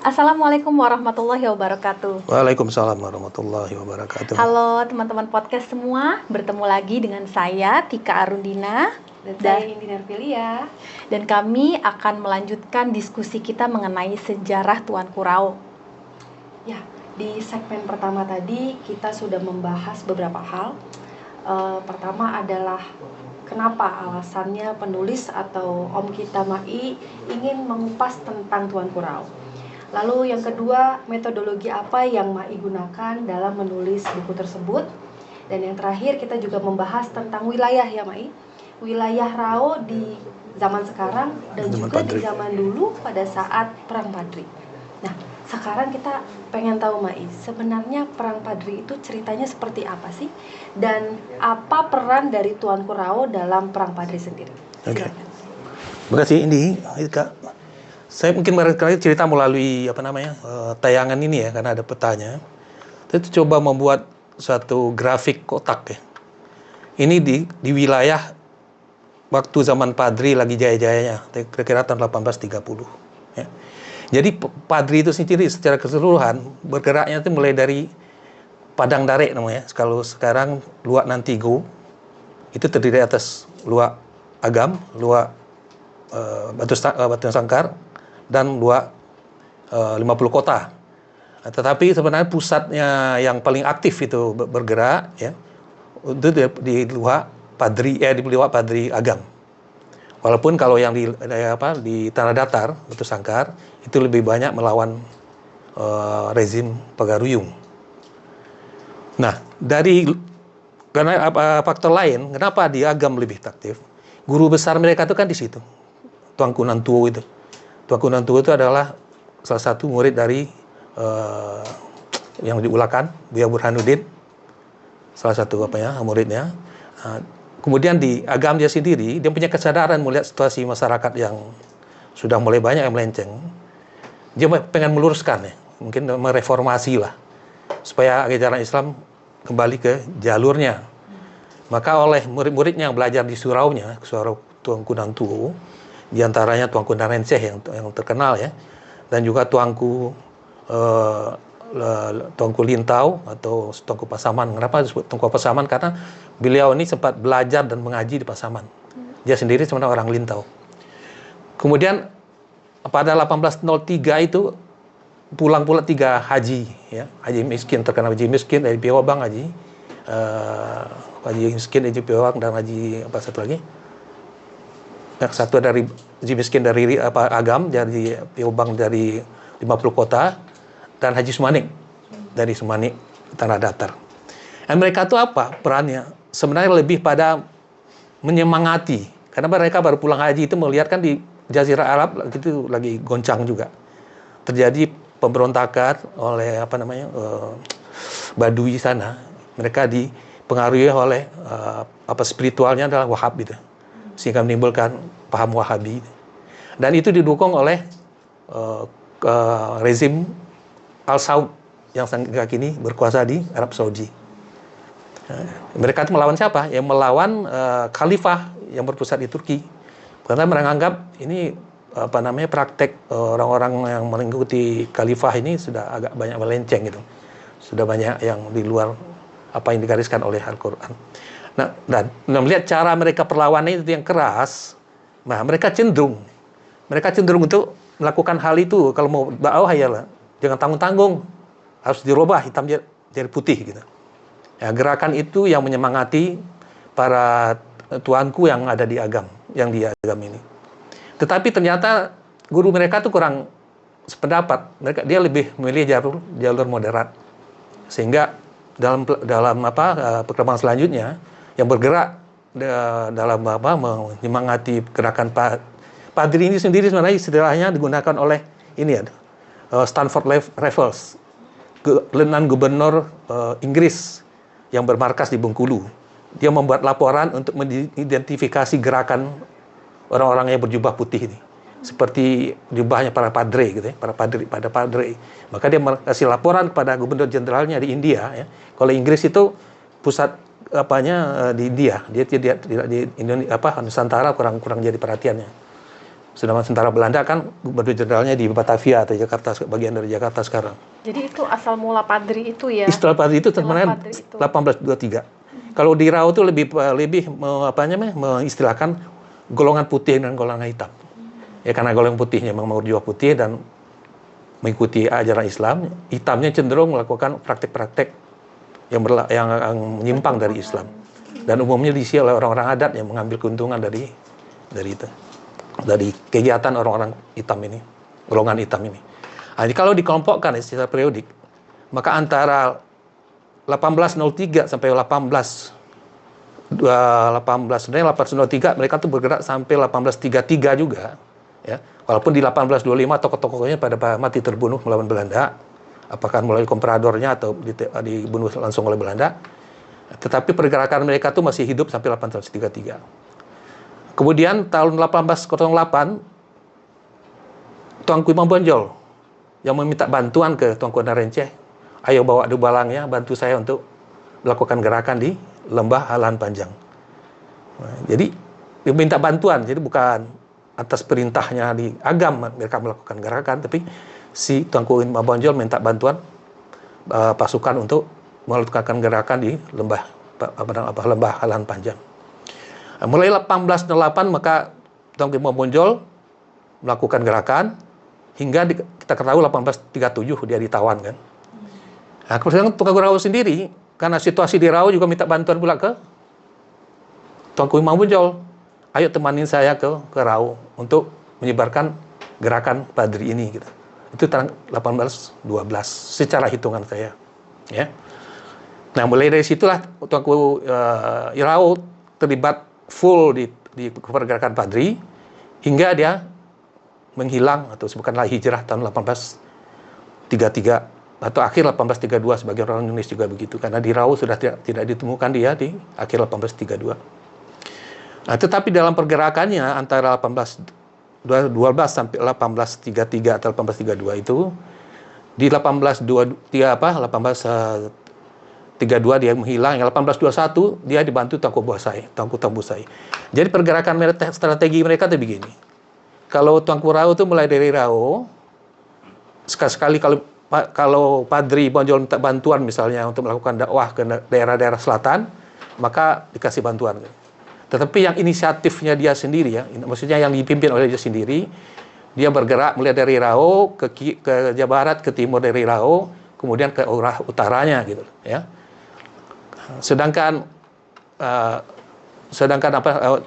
Assalamualaikum warahmatullahi wabarakatuh. Waalaikumsalam warahmatullahi wabarakatuh. Halo teman-teman podcast semua, bertemu lagi dengan saya Tika Arundina dan saya Indi Nervilia. Dan kami akan melanjutkan diskusi kita mengenai sejarah Tuan Kurau. Ya, di segmen pertama tadi kita sudah membahas beberapa hal. Pertama adalah kenapa alasannya penulis atau Om Kita Mai ingin mengupas tentang Tuan Kurau. Lalu yang kedua, metodologi apa yang Mai gunakan dalam menulis buku tersebut. Dan yang terakhir kita juga membahas tentang wilayah ya Mai. Wilayah Rao di zaman sekarang dan juga di zaman dulu pada saat Perang Padri. Nah, sekarang kita pengen tahu Mai, sebenarnya Perang Padri itu ceritanya seperti apa sih? Dan apa peran dari Tuan Kurau dalam Perang Padri sendiri? Oke. Terima kasih Indi, Kak. Saya mungkin barangkali cerita melalui tayangan ini ya, karena ada petanya. Saya coba membuat suatu grafik kotak ya. Ini di wilayah waktu zaman Padri lagi jaya-jayanya, kira-kira tahun 1830. Ya. Jadi Padri itu sendiri secara keseluruhan bergeraknya itu mulai dari Padang Darek namanya. Kalau sekarang Luak Nantigo itu terdiri atas Luak Agam, Luak Batu Sangkar, dan Luak 50 kota. Tetapi sebenarnya pusatnya yang paling aktif itu bergerak ya itu di Luak Padri di Luak Padri Agam. Walaupun kalau yang di tanah datar Batu Sangkar itu lebih banyak melawan rezim Pagaruyung. Nah, karena faktor lain kenapa di Agam lebih aktif? Guru besar mereka itu kan di situ. Tuanku Nantuo itu. Tuanku Nantuo itu adalah salah satu murid dari yang diulakan, Buya Burhanuddin, salah satu muridnya. Kemudian di Agam dia sendiri, dia punya kesadaran melihat situasi masyarakat yang sudah mulai banyak yang melenceng. Dia pengen meluruskan ya, mungkin mereformasi lah, supaya ajaran Islam kembali ke jalurnya. Maka oleh murid-muridnya yang belajar di suraunya, surau Tuanku Nantuo, di antaranya Tuanku Narenceh yang terkenal ya, dan juga Tuanku Lintau atau Tuanku Pasaman. Kenapa disebut Tuanku Pasaman? Karena beliau ini sempat belajar dan mengaji di Pasaman. Dia sendiri sebenarnya orang Lintau. Kemudian pada 1803 itu pulang pula 3 haji ya, haji miskin, terkenal haji miskin dari Piawabang, haji miskin dari Piawabang, dan haji apa satu lagi? Satu dari haji miskin dari Agam, dari Piawabang dari 50 kota, dan Haji Sumanik dari Sumanik tanah datar. Dan mereka itu apa perannya? Sebenarnya lebih pada menyemangati, karena mereka baru pulang haji itu melihat kan di Jazirah Arab itu lagi goncang juga. Terjadi pemberontakan oleh Badui sana. Mereka dipengaruhi oleh spiritualnya adalah Wahhab gitu. Sehingga menimbulkan paham Wahabi. Dan itu didukung oleh rezim Al-Saud yang hingga kini berkuasa di Arab Saudi. Mereka itu melawan siapa? Yang melawan khalifah yang berpusat di Turki. Karena mereka menganggap ini praktek orang-orang yang mengikuti khalifah ini sudah agak banyak melenceng gitu. Sudah banyak yang di luar apa yang digariskan oleh Al-Qur'an. Nah, dan melihat cara mereka perlawanan itu yang keras, nah mereka cenderung untuk melakukan hal itu. Kalau mau dakwah ya lah, jangan tanggung-tanggung, harus dirubah hitam jadi putih gitu. Ya, gerakan itu yang menyemangati para tuanku yang ada di Agam, yang di Agam ini. Tetapi ternyata guru mereka tuh kurang sependapat. Dia lebih memilih jalur moderat, sehingga dalam perkembangan selanjutnya yang bergerak dalam menyemangati gerakan Padri ini sendiri sebenarnya istilahnya digunakan oleh Stanford Raffles, Lieutenant Gubernur Inggris yang bermarkas di Bengkulu. Dia membuat laporan untuk mengidentifikasi gerakan orang-orang yang berjubah putih ini, seperti jubahnya para padre gitu ya, pada padre. Maka dia kasih laporan kepada gubernur jenderalnya di India ya. Kalau Inggris itu pusat di India, dia tidak di Indonesia Nusantara kurang jadi perhatiannya. Sedangkan tentara Belanda kan gubernur jenderalnya di Batavia atau Jakarta, bagian dari Jakarta sekarang. Jadi itu asal mula Padri itu ya. Istilah Padri itu sebenarnya Padri itu. 1823. Kalau di Riau itu lebih mengistilahkan golongan putih dan golongan hitam. Ya karena golongan putihnya memang berjiwa putih dan mengikuti ajaran Islam, hitamnya cenderung melakukan praktek-praktek yang menyimpang dari Islam. Dan umumnya diisi oleh orang-orang adat yang mengambil keuntungan dari itu. Dari kegiatan orang-orang hitam ini, golongan hitam ini. Nah, jadi kalau dikelompokkan secara periodik, maka antara 1803 sampai 1803 mereka tuh bergerak sampai 1833 juga, ya. Walaupun di 1825 tokoh-tokohnya pada mati terbunuh melawan Belanda, apakah melalui kompradornya atau dibunuh langsung oleh Belanda. Tetapi pergerakan mereka tuh masih hidup sampai 1833. Kemudian tahun 1808 Tuanku Imam Bonjol yang meminta bantuan ke Tuanku Narenceh, ayo bawa dubalangnya, bantu saya untuk melakukan gerakan di lembah Halan Panjang. Nah, jadi dia minta bantuan, jadi bukan atas perintahnya di Agam mereka melakukan gerakan, tapi si Tuanku Imam Bonjol minta bantuan pasukan untuk melakukan gerakan di lembah Halan Panjang. Mulai 1808 maka Tuanku Imam Bonjol melakukan gerakan hingga kita ketahui 1837 dia ditawan kan. Nah, kemudian Tuanku Rawu sendiri karena situasi di Rawu juga minta bantuan pula ke Tuanku Imam Bonjol. Ayo temanin saya ke Rawu untuk menyebarkan gerakan Padri ini gitu. Itu tahun 1812 secara hitungan saya, ya. Nah, mulai dari situlah Tuanku Rawu terlibat full di pergerakan Padri hingga dia menghilang atau bukanlah hijrah tahun 1833 atau akhir 1832, sebagian orang Indonesia juga begitu, karena di Rawu sudah tidak ditemukan dia di akhir 1832. Nah, tetapi dalam pergerakannya antara 1812 sampai 1833 atau 1832 itu di 1832 dia menghilang, yang 1821 dia dibantu Tuanku Tambusai. Jadi pergerakan strategi mereka itu begini. Kalau Tuanku Rawu itu mulai dari Rawu, sekali-sekali kalau Padri Bonjol minta bantuan misalnya untuk melakukan dakwah ke daerah-daerah selatan, maka dikasih bantuan. Tetapi yang inisiatifnya dia sendiri, ya, maksudnya yang dipimpin oleh dia sendiri, dia bergerak mulai dari Rawu ke Jawa Barat, ke timur dari Rawu, kemudian ke arah utaranya gitu, ya. Sedangkan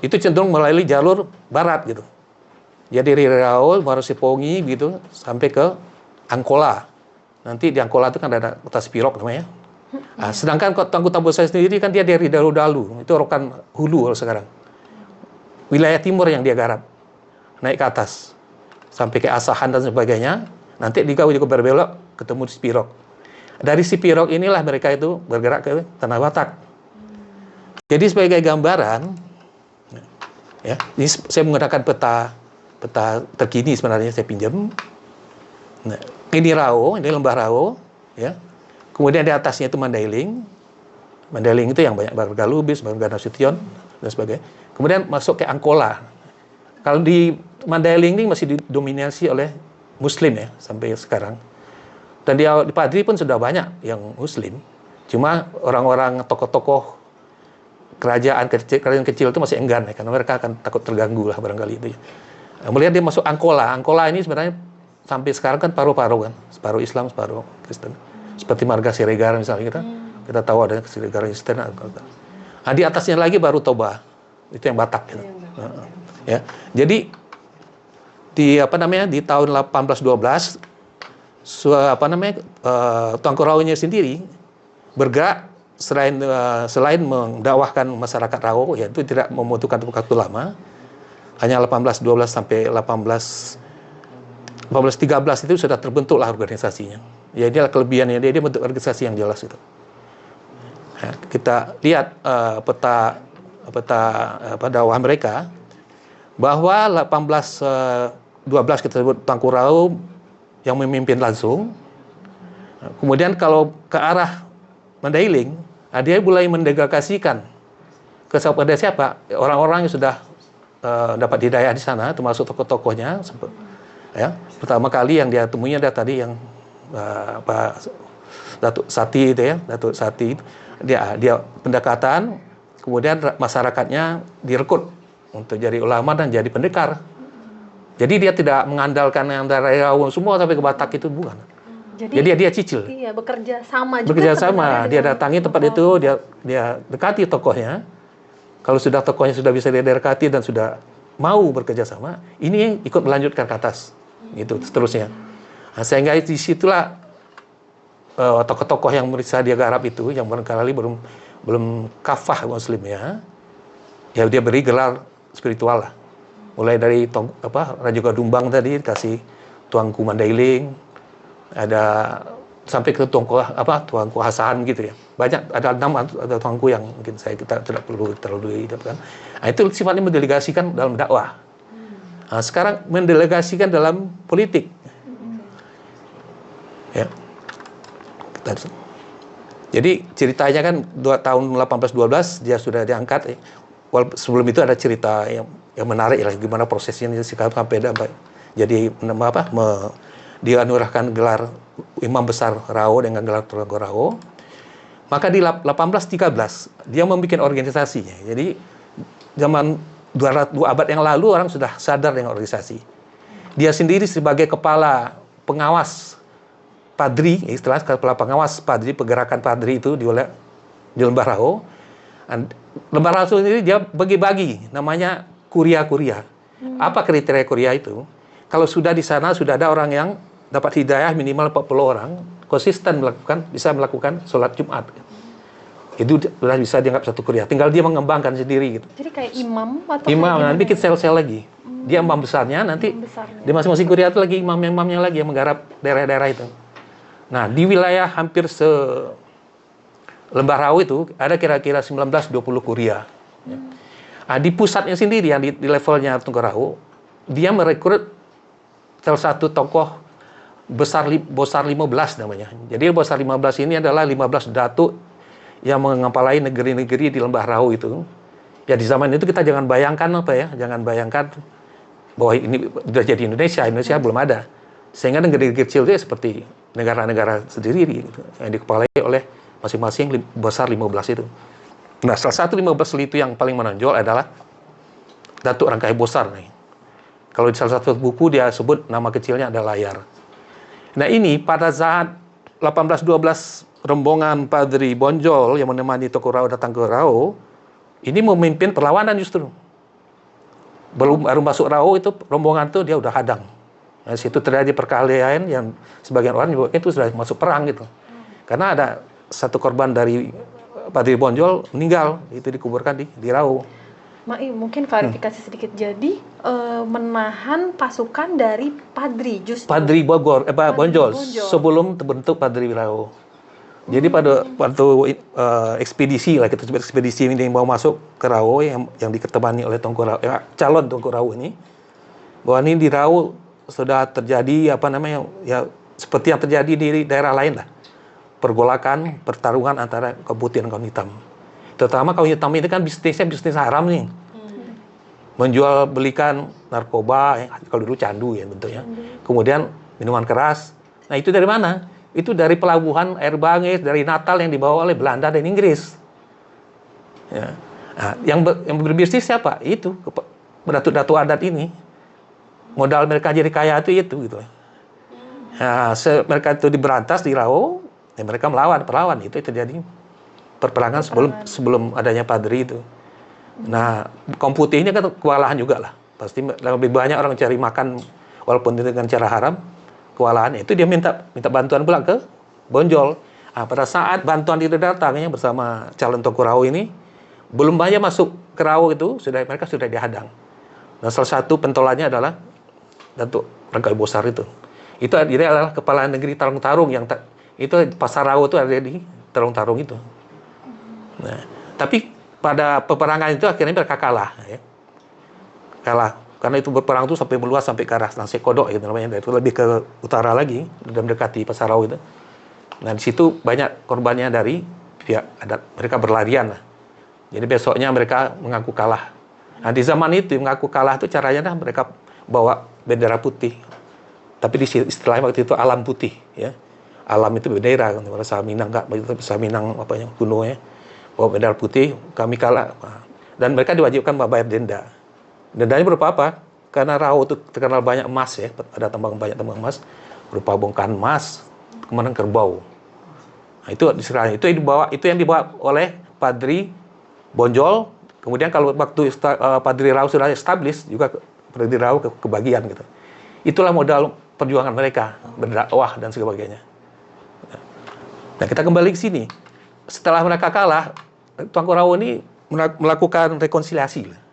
itu cenderung melalui jalur barat gitu. Jadi dari Rawu, Marosipongi gitu sampai ke Angkola. Nanti di Angkola itu kan ada kota Spirok namanya. Nah, sedangkan Tuanku Tambusai sendiri kan dia dari Dalu-Dalu, itu Rokan Hulu kalau sekarang. Wilayah timur yang dia garap. Naik ke atas sampai ke Asahan dan sebagainya. Nanti dia juga berbelok ketemu di Spirok. Dari Spirok inilah mereka itu bergerak ke Tanah Batak. Jadi sebagai gambaran, ya, ini saya menggunakan peta terkini sebenarnya saya pinjam. Nah, ini Rawu, ini lembah Rawu, ya. Kemudian di atasnya itu Mandailing. Mandailing itu yang banyak Warga Lubis, Warga Nasution dan sebagainya. Kemudian masuk ke Angkola. Kalau di Mandailing ini masih didominasi oleh Muslim ya sampai sekarang. Dan di Padri pun sudah banyak yang Muslim. Cuma orang-orang tokoh-tokoh kerajaan kecil itu masih enggan ya, karena mereka akan takut terganggu lah barangkali itu. Ya. Melihat dia masuk Angkola. Angkola ini sebenarnya sampai sekarang kan paruh-paruh kan, separuh Islam, separuh Kristen. Seperti marga Siregar misalnya kita tahu ada Siregar Kristen. Nah, di atasnya lagi baru Toba, itu yang Batak. Gitu. Ya, jadi di tahun 1812 Tuanku Rawunya sendiri bergerak selain mendakwahkan masyarakat Rawu, yaitu tidak membutuhkan waktu lama, hanya 1812 sampai 1813 itu sudah terbentuklah organisasinya. Ya, inilah kelebihannya dia bentuk organisasi yang jelas itu. Nah, kita lihat peta dakwah mereka bahwa 1812 kita sebut Tuanku Rawu yang memimpin langsung. Kemudian kalau ke arah Mandailing, dia mulai mendelegasikan kepada siapa? Orang-orang yang sudah dapat hidayah di sana, termasuk tokoh-tokohnya. Ya, pertama kali yang dia temuinya ada tadi yang Pak Datuk Sati itu ya, Datuk Sati. Dia pendekatan, kemudian masyarakatnya direkrut untuk jadi ulama dan jadi pendekar. Jadi dia tidak mengandalkan yang dari Riau semua sampai ke Batak itu, bukan. Jadi dia cicil. Iya, bekerja sama juga. Bekerja sama, dia dengan datangi tempat itu, dia dekati tokohnya. Kalau sudah tokohnya sudah bisa dia dekati dan sudah mau bekerja sama, ini ikut melanjutkan ke atas, gitu seterusnya. Nah, sehingga disitulah tokoh-tokoh yang merisa dia garap itu, yang barangkali belum kafah muslimnya, ya dia beri gelar spiritual lah. Mulai dari Raja Gadumbang tadi kasih Tuanku Mandailing, ada sampai ke Tuanku Hasan gitu ya. Banyak, ada 6 ada tuanku yang mungkin kita tidak perlu terlalu dihidupkan. Nah, itu sifatnya mendelegasikan dalam dakwah. Nah, sekarang mendelegasikan dalam politik. Ya. Jadi ceritanya kan tahun 1812 dia sudah diangkat. Sebelum itu ada cerita yang menarik lah, gimana prosesnya sampai jadi dianugerahkan gelar Imam Besar Rau dengan gelar Tengku Rau. Maka di 1813 dia membuat organisasinya. Jadi zaman 2 abad yang lalu orang sudah sadar dengan organisasi. Dia sendiri sebagai kepala pengawas padri, istilah kepala pengawas padri, pergerakan padri itu di Lembah Rau. Lembah Rau sendiri dia bagi-bagi, namanya kuria-kuria. Apa kriteria kuria itu? Kalau sudah di sana sudah ada orang yang dapat hidayah minimal 40 orang, konsisten bisa melakukan sholat Jumat. Itu sudah bisa dianggap satu kuria. Tinggal dia mengembangkan sendiri gitu. Jadi kayak imam atau imam, nanti bikin sel-sel lagi. Dia imam besarnya, nanti di masing-masing kuria itu lagi imam-imamnya lagi yang menggarap daerah-daerah itu. Nah, di wilayah hampir Lembah Rau itu ada kira-kira 19-20 kuria. Nah, di pusatnya sendiri yang di levelnya Tengku Rau, dia merekrut salah satu tokoh Bosar 15 namanya. Jadi Bosar 15 ini adalah 15 datuk yang mengepalai negeri-negeri di Lembah Rau itu. Ya di zaman itu kita jangan bayangkan jangan bayangkan bahwa ini sudah jadi Indonesia belum ada. Sehingga negeri-negeri kecil itu seperti negara-negara sendiri gitu, yang dikepalai oleh masing-masing Bosar 15 itu. Nah, salah satu 15 itu yang paling menonjol adalah Datuk Rangkai Bosar nih. Kalau di salah satu buku dia sebut nama kecilnya ada Layar. Nah, ini pada saat 1812 rombongan Padri Bonjol yang menemani Tengku Rau datang ke Rau, ini memimpin perlawanan justru. Baru masuk Rau itu rombongan itu dia udah hadang. Nah, situ terjadi perkelahian yang sebagian orang menyebutkan itu sudah masuk perang gitu. Karena ada satu korban dari Padri Bonjol meninggal, itu dikuburkan di Rau. Mungkin klarifikasi sedikit. Jadi menahan pasukan dari Padri justru. Padri Bonjol sebelum terbentuk Padri Rau. Jadi pada waktu ekspedisi lah, kita sebut ekspedisi ini yang mau masuk ke Rau yang diketemani oleh calon Tengku Rau ini, bahwa ini di Rau sudah terjadi seperti yang terjadi di daerah lain lah, pergolakan, pertarungan antara kaum putih dan kaum hitam. Terutama kaum hitam ini kan bisnisnya bisnis haram nih, menjual belikan narkoba, kalau dulu candu ya bentuknya, kemudian minuman keras. Nah itu dari mana? Itu dari pelabuhan air Bangis, dari Natal yang dibawa oleh Belanda dan Inggris. Ya. Nah, yang berbisnis siapa? Itu datuk-datuk adat ini. Modal mereka jadi kaya itu gitu. Nah, mereka itu diberantas di Rau, ya mereka perlawan itu terjadi perperangan sebelum adanya Padri itu. Nah, kaum putih ini kan kewalahan juga lah. Pasti lebih banyak orang cari makan walaupun itu dengan cara haram, kewalahan. Itu dia minta bantuan pula ke Bonjol. Nah, pada saat bantuan itu datangnya bersama calon Tengku Rau ini, belum banyak masuk ke Rau itu, mereka sudah dihadang. Nah, salah satu pentolannya adalah Datuk Rangkai Bosar itu. Itu dia adalah kepala negeri Tarung-Tarung itu pasar Rau itu ada di Tarung-Tarung itu. Nah, tapi pada peperangan itu akhirnya mereka kalah, ya. Kalah karena itu berperang itu sampai meluas sampai ke arah Nasi Kodok gitu namanya, itu lebih ke utara lagi dan mendekati pasar Rau itu. Nah, di situ banyak korbannya dari pihak adat, mereka berlarian lah. Jadi besoknya mereka mengaku kalah. Nah, di zaman itu mengaku kalah itu caranya dah mereka bawa bendera putih. Tapi di istilahnya waktu itu alam putih, ya. Alam itu bendera, kan bahasa Minang enggak, bahasa Minang apanya kuno ya. Bawa bendera putih, kami kalah. Dan mereka diwajibkan membayar denda. Dendanya berupa apa? Karena Rau itu terkenal banyak emas ya, ada banyak tambang emas, berupa bongkahan emas, kemudian kerbau. Nah, itu yang dibawa oleh Padri Bonjol. Kemudian kalau waktu Padri Rau sudah established juga Padri Rau kebagian gitu. Itulah modal perjuangan mereka berdakwah dan sebagainya. Nah, kita kembali ke sini. Setelah mereka kalah, Tuanku Rau ini melakukan rekonsiliasi.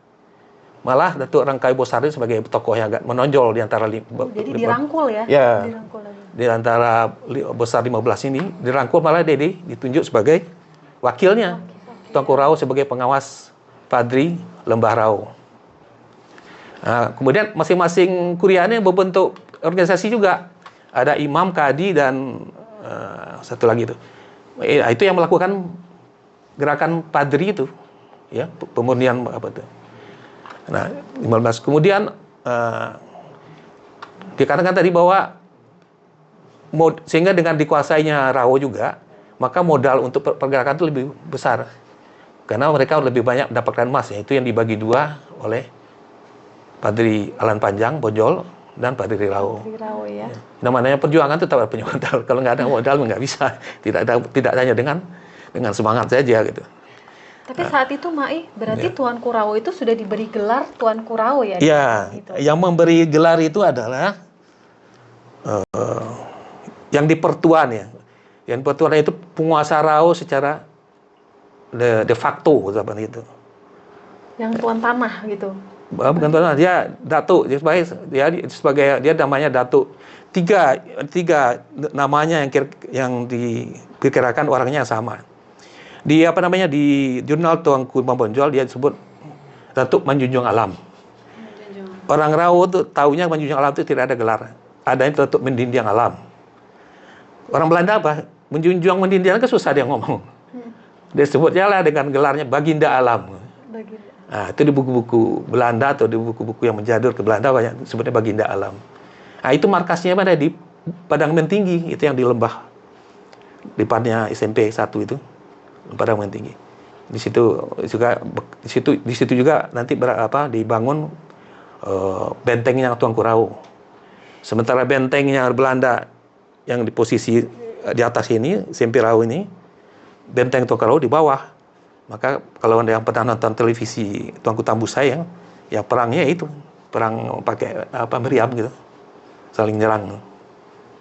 Malah Datuk Rangkai Bosari sebagai tokoh yang agak menonjol di antara jadi dirangkul ya? Ya, dirangkul lagi. Di antara besar 15 ini, dirangkul malah Dedi ditunjuk sebagai wakilnya. Tuanku Rau sebagai pengawas Padri Lembah Rau. Nah, kemudian masing-masing kuriannya berbentuk organisasi juga. Ada imam, kadi, dan satu lagi itu. Itu yang melakukan gerakan Padri itu, ya, pemurnian apa itu. Nah, 15. Kemudian dikatakan tadi bahwa sehingga dengan dikuasainya Rau juga, maka modal untuk pergerakan itu lebih besar. Karena mereka lebih banyak mendapatkan emas, ya. Itu yang dibagi dua oleh Padri Alan Panjang, Bonjol, dan Padri Rau. Ya. Namanya perjuangan itu tetap punya modal. Kalau nggak ada modal nggak bisa. Tidak hanya dengan semangat saja gitu. Tapi saat itu Mai, berarti Tuanku Rau itu sudah diberi gelar Tuanku Rau ya? Iya, yang memberi gelar itu adalah yang di Pertuan ya. Yang di Pertuan itu penguasa Rau secara de facto seperti itu. Yang tuan tanah gitu. Bukan tuan, dia datuk, dia namanya datuk. Tiga namanya yang diperkirakan orangnya sama. Di jurnal Tuanku Bonjol dia disebut Datuk Menjunjung Alam. Orang Rau tuh taunya Menjunjung Alam itu tidak ada gelar. Adanya Datuk Mendinding Alam. Orang Belanda apa? Mendinding kan susah dia ngomong. Dia sebutnya lah dengan gelarnya Baginda Alam. Nah, itu di buku-buku Belanda atau di buku-buku yang menjadul ke Belanda banyak sebutnya Baginda Alam. Nah, itu markasnya pada di Padang Mentinggi, itu yang di lembah depannya SMP 1 itu, Padang Mentinggi. Di situ juga nanti dibangun bentengnya Tuanku Rau. Sementara bentengnya Belanda yang di posisi di atas ini, SMP Rau ini, benteng Tuanku Rau di bawah. Maka kalau ada yang pernah nonton televisi Tuanku Tambusai ya perangnya itu perang pakai meriam gitu, saling nyerang.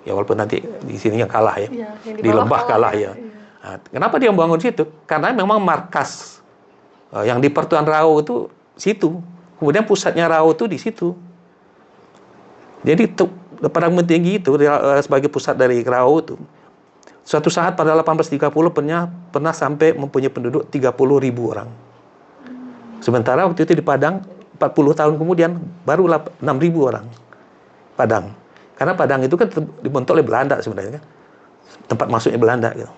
Ya walaupun nanti di sini yang kalah ya, di lembah kalah ya. Nah, kenapa dia membangun situ? Karena memang markas yang di Pertuan Rau itu situ. Kemudian pusatnya Rau itu di situ. Jadi Padang Mentinggi itu sebagai pusat dari Rau itu. Suatu saat pada 1830 pernah sampai mempunyai penduduk 30.000 orang. Sementara waktu itu di Padang 40 tahun kemudian baru 6.000 orang. Padang. Karena Padang itu kan dibentuk oleh Belanda sebenarnya kan. Tempat masuknya Belanda gitu.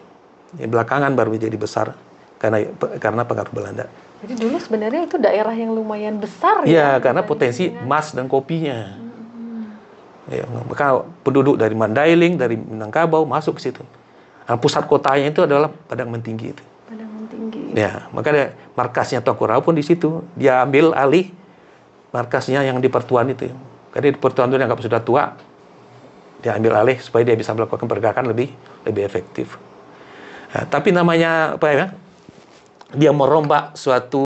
Ya, belakangan baru menjadi besar karena pengaruh Belanda. Jadi dulu sebenarnya itu daerah yang lumayan besar ya. Iya, karena potensi emas dan kopinya. Ya, maka penduduk dari Mandailing, dari Minangkabau masuk ke situ. Nah, pusat kotanya itu adalah Padang Mentinggi itu. Padang Mentinggi. Ya, maka markasnya Tuanku Rau pun di situ. Dia ambil alih markasnya yang di Pertuan itu. Karena di Pertuan itu dianggap sudah tua. Dia ambil alih supaya dia bisa melakukan pergerakan lebih efektif. Nah, tapi namanya dia merombak suatu